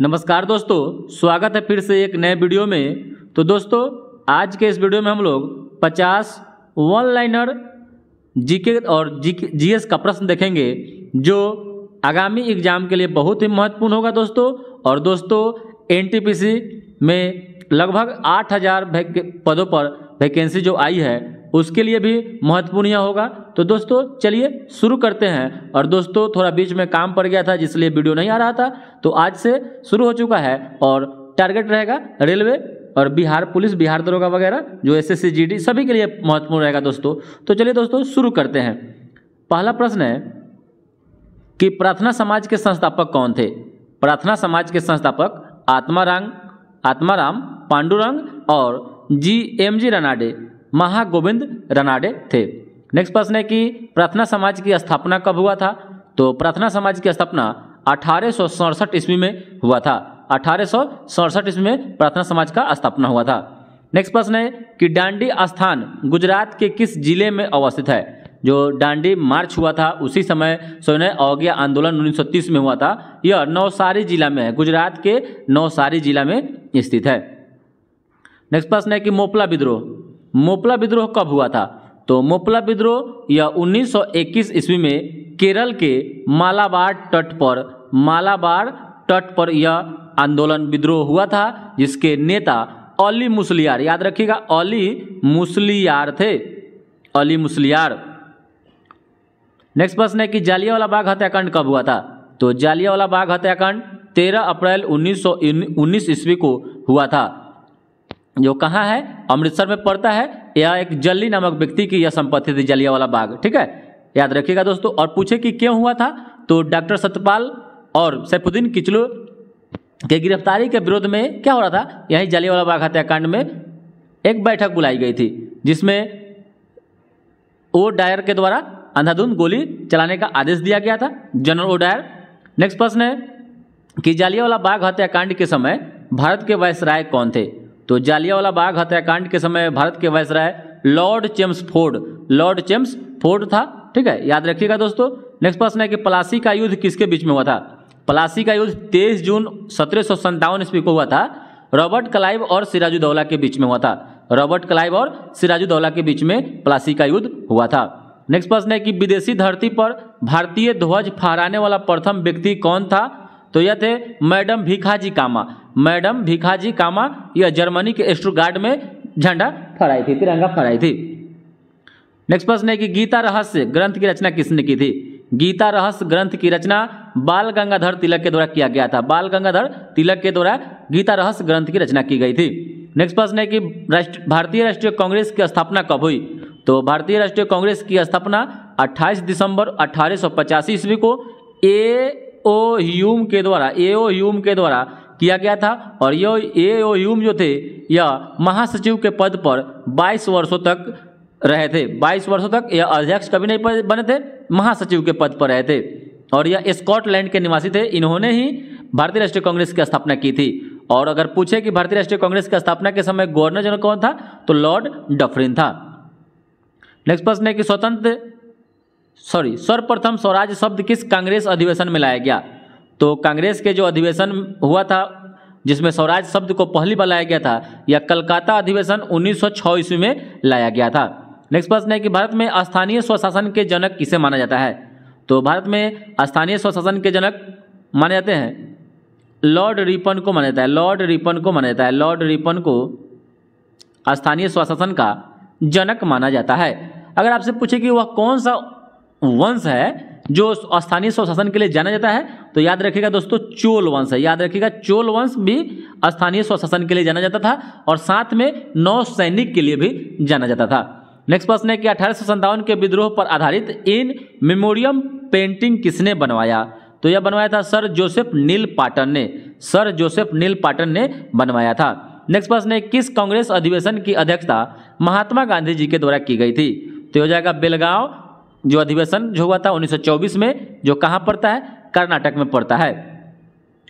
नमस्कार दोस्तों, स्वागत है फिर से एक नए वीडियो में। तो दोस्तों, आज के इस वीडियो में हम लोग 50 वन लाइनर जीके और जीएस का प्रश्न देखेंगे जो आगामी एग्जाम के लिए बहुत ही महत्वपूर्ण होगा दोस्तों। और दोस्तों, एनटीपीसी में लगभग 8000 पदों पर वैकेंसी जो आई है उसके लिए भी महत्वपूर्ण यह होगा। तो दोस्तों चलिए शुरू करते हैं। और दोस्तों, थोड़ा बीच में काम पड़ गया था जिसलिए वीडियो नहीं आ रहा था, तो आज से शुरू हो चुका है। और टारगेट रहेगा रेलवे और बिहार पुलिस, बिहार दरोगा वगैरह, जो एसएससी जीडी सभी के लिए महत्वपूर्ण रहेगा दोस्तों। तो चलिए दोस्तों शुरू करते हैं। पहला प्रश्न है कि प्रार्थना समाज के संस्थापक कौन थे? प्रार्थना समाज के संस्थापक आत्माराम पांडुरंग और एमजी रनाडे, महागोविंद रनाडे थे। नेक्स्ट प्रश्न है कि प्रार्थना समाज की स्थापना कब हुआ था? तो प्रार्थना समाज की स्थापना 1867 ईस्वी में हुआ था। 1867 ईस्वी में प्रार्थना समाज का स्थापना हुआ था। नेक्स्ट प्रश्न है कि डांडी स्थान गुजरात के किस जिले में अवस्थित है? जो डांडी मार्च हुआ था उसी समय सविनय अवज्ञा आंदोलन 1930 में हुआ था। यह नवसारी जिला में है, गुजरात के नवसारी जिला में स्थित है। नेक्स्ट प्रश्न है कि मोपला विद्रोह कब हुआ था? तो मोपला विद्रोह यह 1921 ईस्वी में केरल के मालाबार तट पर यह आंदोलन विद्रोह हुआ था, जिसके नेता अली मुसलियार, याद रखिएगा अली मुसलियार थे, अली मुसलियार। नेक्स्ट प्रश्न है कि जालियांवाला बाग हत्याकांड कब हुआ था? तो जालियांवाला बाग हत्याकांड 13 अप्रैल 1919 ईस्वी को हुआ था। जो कहाँ है? अमृतसर में पड़ता है। यह एक जल्ली नामक व्यक्ति की यह संपत्ति थी, जालियांवाला बाग। ठीक है, याद रखिएगा दोस्तों। और पूछे कि क्यों हुआ था? तो डॉक्टर सत्यपाल और सैफुद्दीन किचलू के गिरफ्तारी के विरोध में क्या हो रहा था? यही जालियांवाला बाग हत्याकांड में एक बैठक बुलाई गई थी, जिसमें ओ डायर के द्वारा अंधाधुंध गोली चलाने का आदेश दिया गया था, जनरल ओ डायर। नेक्स्ट प्रश्न है कि जालियांवाला बाग हत्याकांड के समय भारत के वायसराय कौन थे? तो जालियांवाला बाग हत्याकांड के समय भारत के वायसराय लॉर्ड चेम्सफोर्ड था। ठीक है, याद रखिएगा दोस्तों। नेक्स्ट प्रश्न है कि प्लासी का युद्ध किसके बीच में हुआ था? प्लासी का युद्ध 23 जून 1757 ईस्वी को हुआ था। रॉबर्ट क्लाइव और सिराजुद्दौला के बीच में हुआ था। रॉबर्ट क्लाइव और सिराजुद्दौला के बीच में प्लासी का युद्ध हुआ था। नेक्स्ट प्रश्न है कि विदेशी धरती पर भारतीय ध्वज फहराने वाला प्रथम व्यक्ति कौन था? तो यह थे मैडम भिखाजी कामा। यह जर्मनी के स्टुटगार्ट में झंडा फहराई थी, तिरंगा फहराई थी। नेक्स्ट प्रश्न है कि गीता रहस्य ग्रंथ की रचना किसने की थी? गीता रहस्य ग्रंथ की रचना बाल गंगाधर तिलक के द्वारा किया गया था। बाल गंगाधर तिलक के द्वारा गीता रहस्य ग्रंथ की रचना की गई थी। नेक्स्ट प्रश्न है कि भारतीय राष्ट्रीय कांग्रेस की स्थापना कब हुई? तो भारतीय राष्ट्रीय कांग्रेस की स्थापना 28 दिसंबर 1885 ईस्वी को एओ ह्यूम के द्वारा किया गया था। और यह एओ ह्यूम जो थे यह महासचिव के पद पर 22 वर्षों तक रहे थे। 22 वर्षों तक यह अध्यक्ष कभी नहीं बने थे, महासचिव के पद पर रहे थे। और यह स्कॉटलैंड के निवासी थे। इन्होंने ही भारतीय राष्ट्रीय कांग्रेस की स्थापना की थी। और अगर पूछे कि भारतीय राष्ट्रीय कांग्रेस की स्थापना के समय गवर्नर जनरल कौन था, तो लॉर्ड डफरिन था। नेक्स्ट प्रश्न है कि सर्वप्रथम स्वराज शब्द किस कांग्रेस अधिवेशन में लाया गया? तो कांग्रेस के जो अधिवेशन हुआ था जिसमें स्वराज शब्द को पहली बार लाया गया था, यह कलकत्ता अधिवेशन 1906 ईस्वी में लाया गया था। नेक्स्ट प्रश्न है कि भारत में स्थानीय स्वशासन के जनक किसे माना जाता है? तो भारत में स्थानीय स्वशासन के जनक माने जाते हैं लॉर्ड रिपन को माना जाता है। लॉर्ड रिपन को स्थानीय स्वशासन का जनक माना जाता है। अगर आपसे पूछे कि वह कौन सा वंश है जो स्थानीय स्वशासन के लिए जाना जाता है, तो याद रखिएगा दोस्तों चोल वंश है। याद रखिएगा चोल वंश भी स्थानीय स्वशासन के लिए जाना जाता था और साथ में नौ सैनिक के लिए भी जाना जाता था। नेक्स्ट प्रश्न है कि 1857 के विद्रोह पर आधारित इन मेमोरियम पेंटिंग किसने बनवाया? तो यह बनवाया था सर जोसेफ नील पाटन ने बनवाया था। नेक्स्ट प्रश्न है किस कांग्रेस अधिवेशन की अध्यक्षता महात्मा गांधी जी के द्वारा की गई थी? तो हो जाएगा बेलगांव जो अधिवेशन जो हुआ था 1924 में, जो कहाँ पड़ता है? कर्नाटक में पड़ता है।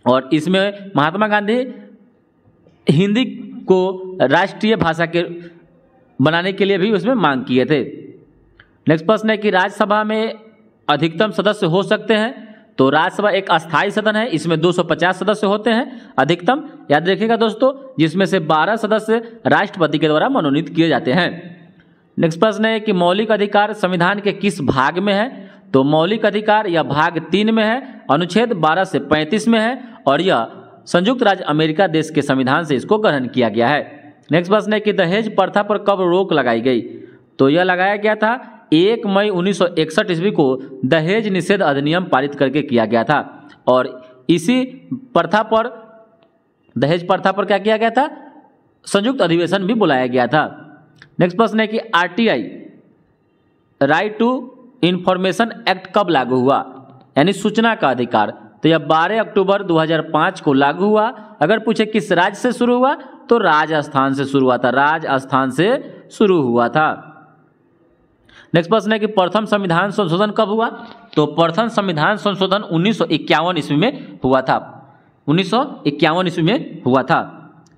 और इसमें महात्मा गांधी हिंदी को राष्ट्रीय भाषा के बनाने के लिए भी उसमें मांग किए थे। नेक्स्ट प्रश्न है कि राज्यसभा में अधिकतम सदस्य हो सकते हैं? तो राज्यसभा एक अस्थायी सदन है, इसमें 250 सदस्य होते हैं अधिकतम, याद रखिएगा दोस्तों, जिसमें से 12 सदस्य राष्ट्रपति के द्वारा मनोनीत किए जाते हैं। नेक्स्ट प्रश्न है कि मौलिक अधिकार संविधान के किस भाग में है? तो मौलिक अधिकार यह भाग 3 में है, अनुच्छेद 12 से 35 में है और यह संयुक्त राज्य अमेरिका देश के संविधान से इसको ग्रहण किया गया है। नेक्स्ट प्रश्न है कि दहेज प्रथा पर कब रोक लगाई गई? तो यह लगाया गया था 1 मई 1961 ईस्वी को दहेज निषेध अधिनियम पारित करके किया गया था और इसी प्रथा पर, दहेज प्रथा पर क्या किया गया था? संयुक्त अधिवेशन भी बुलाया गया था। नेक्स्ट प्रश्न है कि RTI right to information act कब लागू हुआ? यानी सूचना का अधिकार। तो यह 12 अक्टूबर 2005 को लागू हुआ। अगर पूछे किस राज्य से शुरू हुआ तो राजस्थान से शुरू हुआ था, राजस्थान से शुरू हुआ था। नेक्स्ट प्रश्न है कि प्रथम संविधान संशोधन कब हुआ? तो प्रथम संविधान संशोधन 1951 ईस्वी में हुआ था, 1951 ईस्वी में हुआ था।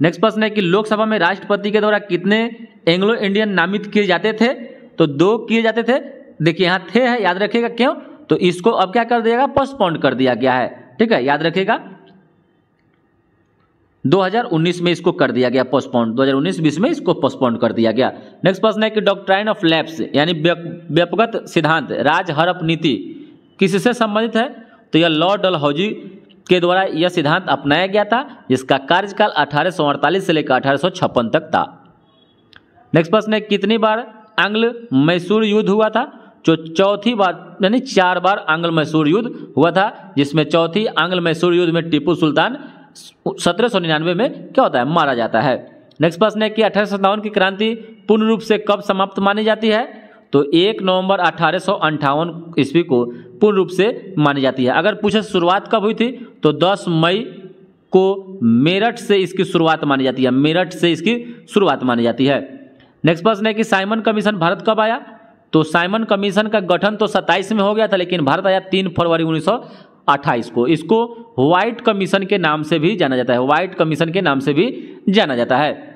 नेक्स्ट प्रश्न है कि लोकसभा में राष्ट्रपति के द्वारा कितने एंग्लो इंडियन नामित किए जाते थे? तो 2 किए जाते थे। देखिए यहाँ थे है, याद रखिएगा क्यों, तो इसको अब क्या कर दिया, पोस्टपोन कर दिया गया है, ठीक है, याद रखिएगा 2019 में इसको कर दिया गया पोस्टपोन, 2019-20 में इसको पोस्टपोन कर दिया गया। नेक्स्ट प्रश्न है कि डॉक्ट्राइन ऑफ लैप्स यानी व्यापकगत सिद्धांत राज हड़प नीति किससे संबंधित है? तो यह लॉर्ड डलहौजी के द्वारा यह सिद्धांत अपनाया गया था, जिसका कार्यकाल 1848 से लेकर 1856 तक था। नेक्स्ट प्रश्न है कितनी बार आंग्ल मैसूर युद्ध हुआ था? जो चौथी बार, यानी 4 बार आंग्ल मैसूर युद्ध हुआ था, जिसमें चौथी आंग्ल मैसूर युद्ध में टीपू सुल्तान 1799 में क्या होता है, मारा जाता है। नेक्स्ट प्रश्न है कि 1857 की क्रांति पूर्ण रूप से कब समाप्त मानी जाती है? तो 1 नवंबर 1858 ईस्वी को पूर्ण रूप से मानी जाती है। अगर पूछे शुरुआत कब हुई थी तो 10 मई को मेरठ से इसकी शुरुआत मानी जाती है, मेरठ से इसकी शुरुआत मानी जाती है। नेक्स्ट प्रश्न है कि साइमन कमीशन भारत कब आया? तो साइमन कमीशन का गठन तो 27 में हो गया था, लेकिन भारत आया 3 फरवरी 1928 को। इसको व्हाइट कमीशन के नाम से भी जाना जाता है, व्हाइट कमीशन के नाम से भी जाना जाता है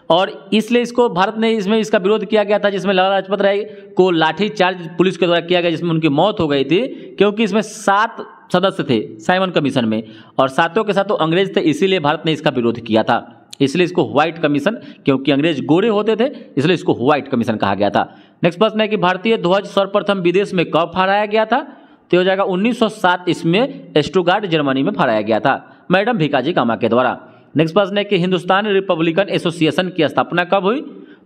और इसलिए इसको भारत ने इसमें इसका विरोध किया गया था, जिसमें लाला लाजपत राय को लाठी चार्ज पुलिस के द्वारा किया गया, जिसमें उनकी मौत हो गई थी, क्योंकि इसमें 7 सदस्य थे साइमन कमीशन में और 7 के 7 अंग्रेज थे, इसीलिए भारत ने इसका विरोध किया था। इसलिए इसको व्हाइट कमीशन, क्योंकि अंग्रेज गोरे होते थे इसलिए इसको व्हाइट कमीशन कहा गया था। नेक्स्ट प्रश्न है कि भारतीय ध्वज सर्वप्रथम विदेश में कब फहराया गया था? तो हो जाएगा 1907 इसमें स्टुटगार्ट जर्मनी में फहराया गया था, मैडम भिकाजी कामा के द्वारा। नेक्स्ट प्रश्न है कि हिंदुस्तान रिपब्लिकन एसोसिएशन की स्थापना कब हुई?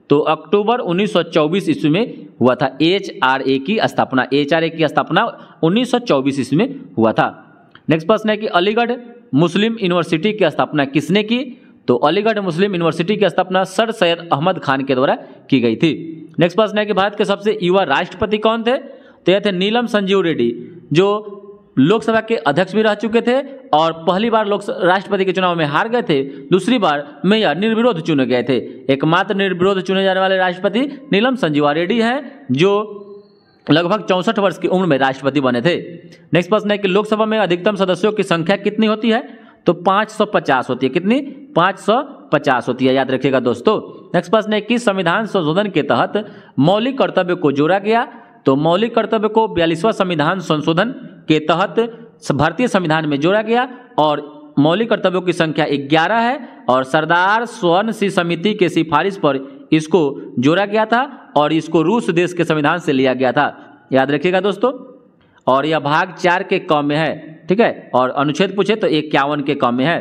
तो अक्टूबर 1924 ईस्वी में हुआ था। HRA की स्थापना, HRA की स्थापना 1924 ईस्वी में हुआ था। नेक्स्ट प्रश्न है कि अलीगढ़ मुस्लिम यूनिवर्सिटी की स्थापना किसने की? तो अलीगढ़ मुस्लिम यूनिवर्सिटी की स्थापना सर सैयद अहमद खान के द्वारा की गई थी। नेक्स्ट प्रश्न है कि भारत के सबसे युवा राष्ट्रपति कौन थे? तो यह थे नीलम संजीव रेड्डी, जो लोकसभा के अध्यक्ष भी रह चुके थे और पहली बार राष्ट्रपति के चुनाव में हार गए थे, दूसरी बार में यह निर्विरोध चुने गए थे। एकमात्र निर्विरोध चुने जाने वाले राष्ट्रपति नीलम संजीवा रेड्डी हैं, जो लगभग 64 वर्ष की उम्र में राष्ट्रपति बने थे। नेक्स्ट प्रश्न है कि लोकसभा में अधिकतम सदस्यों की संख्या कितनी होती है? तो 550 होती है। कितनी? 550 होती है, याद रखिएगा दोस्तों। नेक्स्ट प्रश्न है कि संविधान संशोधन के तहत मौलिक कर्तव्य को जोड़ा गया? तो मौलिक कर्तव्य को 42वां संविधान संशोधन के तहत भारतीय संविधान में जोड़ा गया और मौलिक कर्तव्यों की संख्या 11 है और सरदार स्वर्ण सिंह समिति के सिफारिश पर इसको जोड़ा गया था और इसको रूस देश के संविधान से लिया गया था, याद रखिएगा दोस्तों। और यह भाग 4 के क में है, ठीक है, और अनुच्छेद पूछे तो 51 के क में है।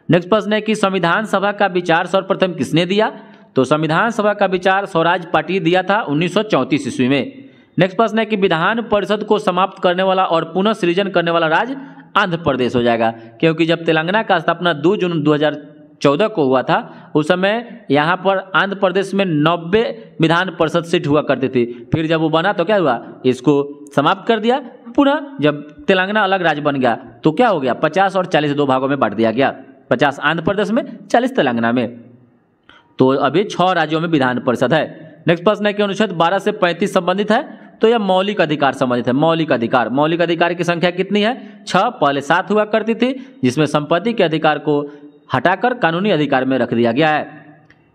नेक्स्ट प्रश्न है कि संविधान सभा का विचार सर्वप्रथम किसने दिया? तो संविधान सभा का विचार स्वराज पार्टी दिया था 1934 ईस्वी में। नेक्स्ट प्रश्न है कि विधान परिषद को समाप्त करने वाला और पुनः सृजन करने वाला राज्य आंध्र प्रदेश हो जाएगा, क्योंकि जब तेलंगाना का स्थापना 2 जून 2014 को हुआ था, उस समय यहाँ पर आंध्र प्रदेश में 90 विधान परिषद सीट हुआ करती थी। फिर जब वो बना तो क्या हुआ, इसको समाप्त कर दिया। पुनः जब तेलंगाना अलग राज्य बन गया तो क्या हो गया, 50 और 40 दो भागों में बांट दिया गया, 50 आंध्र प्रदेश में, 40 तेलंगाना में। तो अभी 6 राज्यों में विधान परिषद है। नेक्स्ट प्रश्न है कि अनुच्छेद 12 से 35 संबंधित है? तो यह मौलिक अधिकार संबंधित है। मौलिक अधिकार की संख्या कितनी है? 6। पहले 7 हुआ करती थी, जिसमें संपत्ति के अधिकार को हटाकर कानूनी अधिकार में रख दिया गया है।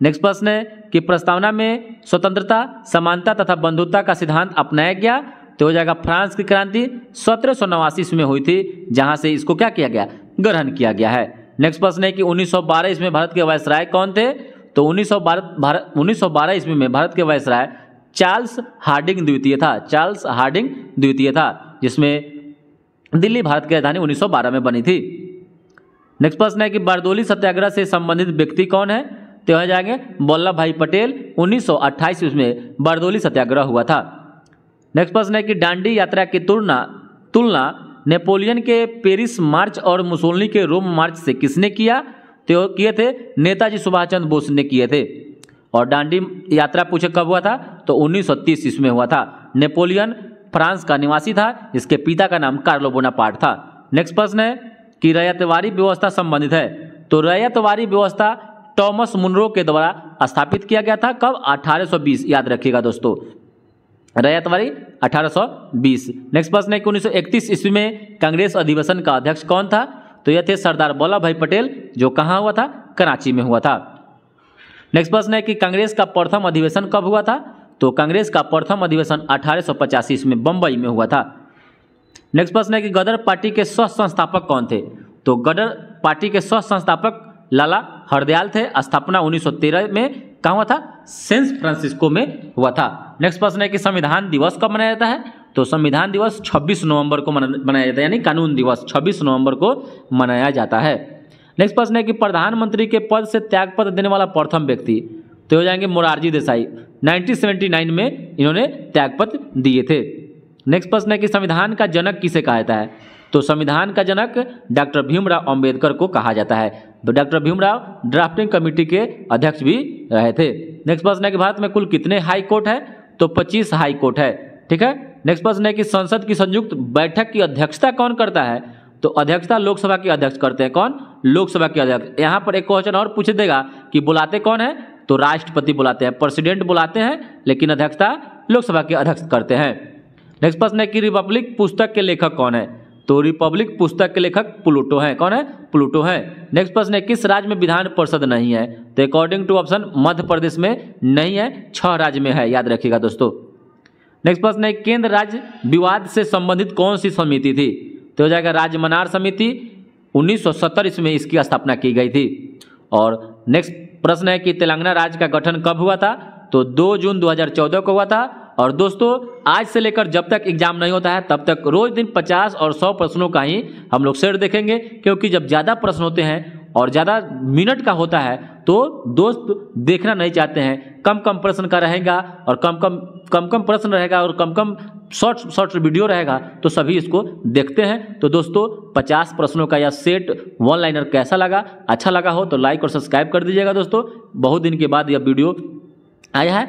नेक्स्ट प्रश्न है कि प्रस्तावना में स्वतंत्रता, समानता तथा बंधुता का सिद्धांत अपनाया गया? तो हो जाएगा फ्रांस की क्रांति 1789 ईस्वी में हुई थी, जहां से इसको क्या किया गया, ग्रहण किया गया है। नेक्स्ट प्रश्न है कि 1912 ईस्वी में भारत के वायसराय कौन थे? तो 1912 ईस्वी में भारत के वायसराय चार्ल्स हार्डिंग द्वितीय था। चार्ल्स हार्डिंग द्वितीय था, जिसमें दिल्ली भारत की राजधानी 1912 में बनी थी। नेक्स्ट प्रश्न है कि बारदोली सत्याग्रह से संबंधित व्यक्ति कौन है? तो यहाँ जाएंगे वल्लभ भाई पटेल। 1928 में बारदोली सत्याग्रह हुआ था। नेक्स्ट प्रश्न है कि डांडी यात्रा की तुलना नेपोलियन के पेरिस मार्च और मुसोलिनी के रोम मार्च से किसने किया? तो किए थे नेताजी सुभाष चंद्र बोस ने किए थे। और डांडी यात्रा पूछे कब हुआ था? तो 1930 ईस्वी में हुआ था। नेपोलियन फ्रांस का निवासी था, इसके पिता का नाम कार्लो बोनापार्ट था। नेक्स्ट प्रश्न है कि रैयतवारी व्यवस्था संबंधित है। तो रैयतवारी व्यवस्था टॉमस मुनरो के द्वारा स्थापित किया गया था। कब? 1820। याद रखिएगा दोस्तों, रैयतवारी 1820। नेक्स्ट प्रश्न है कि 1931 ईस्वी में कांग्रेस अधिवेशन का अध्यक्ष कौन था? तो यह थे सरदार वल्लभ भाई पटेल, जो कहाँ हुआ था? कराची में हुआ था। नेक्स्ट प्रश्न है कि कांग्रेस का प्रथम अधिवेशन कब हुआ था? तो कांग्रेस का प्रथम अधिवेशन 1885 में बंबई में हुआ था। नेक्स्ट प्रश्न है कि गदर पार्टी के सह संस्थापक कौन थे? तो गदर पार्टी के सह संस्थापक लाला हरदयाल थे। स्थापना 1913 में कहाँ हुआ था? सैन फ्रांसिस्को में हुआ था। नेक्स्ट प्रश्न है कि संविधान दिवस कब मनाया जाता है? तो संविधान दिवस 26 नवंबर को मनाया जाता है, यानी कानून दिवस 26 नवंबर को मनाया जाता है। नेक्स्ट प्रश्न है कि प्रधानमंत्री के पद से त्यागपत्र देने वाला प्रथम व्यक्ति? तो हो जाएंगे मोरारजी देसाई। 1979 में इन्होंने त्यागपत्र दिए थे। नेक्स्ट प्रश्न है कि संविधान का जनक किसे कहा जाता है? तो संविधान का जनक डॉक्टर भीमराव अंबेडकर को कहा जाता है। तो डॉक्टर भीमराव ड्राफ्टिंग कमेटी के अध्यक्ष भी रहे थे। नेक्स्ट प्रश्न है कि भारत में कुल कितने हाई कोर्ट है? तो 25 हाई कोर्ट है। ठीक है। नेक्स्ट प्रश्न है कि संसद की संयुक्त बैठक की अध्यक्षता कौन करता है? तो अध्यक्षता लोकसभा के अध्यक्ष करते हैं। कौन? लोकसभा के अध्यक्ष। यहाँ पर एक क्वेश्चन और पूछ देगा कि बुलाते कौन है? तो राष्ट्रपति बुलाते हैं, प्रेसिडेंट बुलाते हैं, लेकिन अध्यक्षता लोकसभा के अध्यक्ष करते हैं। नेक्स्ट प्रश्न है कि रिपब्लिक पुस्तक के लेखक कौन है? तो रिपब्लिक पुस्तक के लेखक प्लूटो हैं। कौन है? प्लूटो है। नेक्स्ट प्रश्न है किस राज्य में विधान परिषद नहीं है? तो according to option Madhya Pradesh में नहीं है, 6 राज्य में है। याद रखिएगा दोस्तों। नेक्स्ट प्रश्न है केंद्र राज्य विवाद से संबंधित कौन सी समिति थी? तो हो जाएगा राज्य मनार समिति। 1970 ईस्वी में इसकी स्थापना की गई थी। और नेक्स्ट प्रश्न है कि तेलंगाना राज्य का गठन कब हुआ था? तो 2 जून 2014 को हुआ था। और दोस्तों आज से लेकर जब तक एग्जाम नहीं होता है तब तक रोज दिन 50 और 100 प्रश्नों का ही हम लोग सेट देखेंगे, क्योंकि जब ज़्यादा प्रश्न होते हैं और ज़्यादा मिनट का होता है तो दोस्त देखना नहीं चाहते हैं। कम कम प्रश्न का रहेगा और कम कम प्रश्न रहेगा और कम शॉर्ट वीडियो रहेगा, तो सभी इसको देखते हैं। तो दोस्तों 50 प्रश्नों का यह सेट वन लाइनर कैसा लगा? अच्छा लगा हो तो लाइक और सब्सक्राइब कर दीजिएगा दोस्तों। बहुत दिन के बाद यह वीडियो आया है।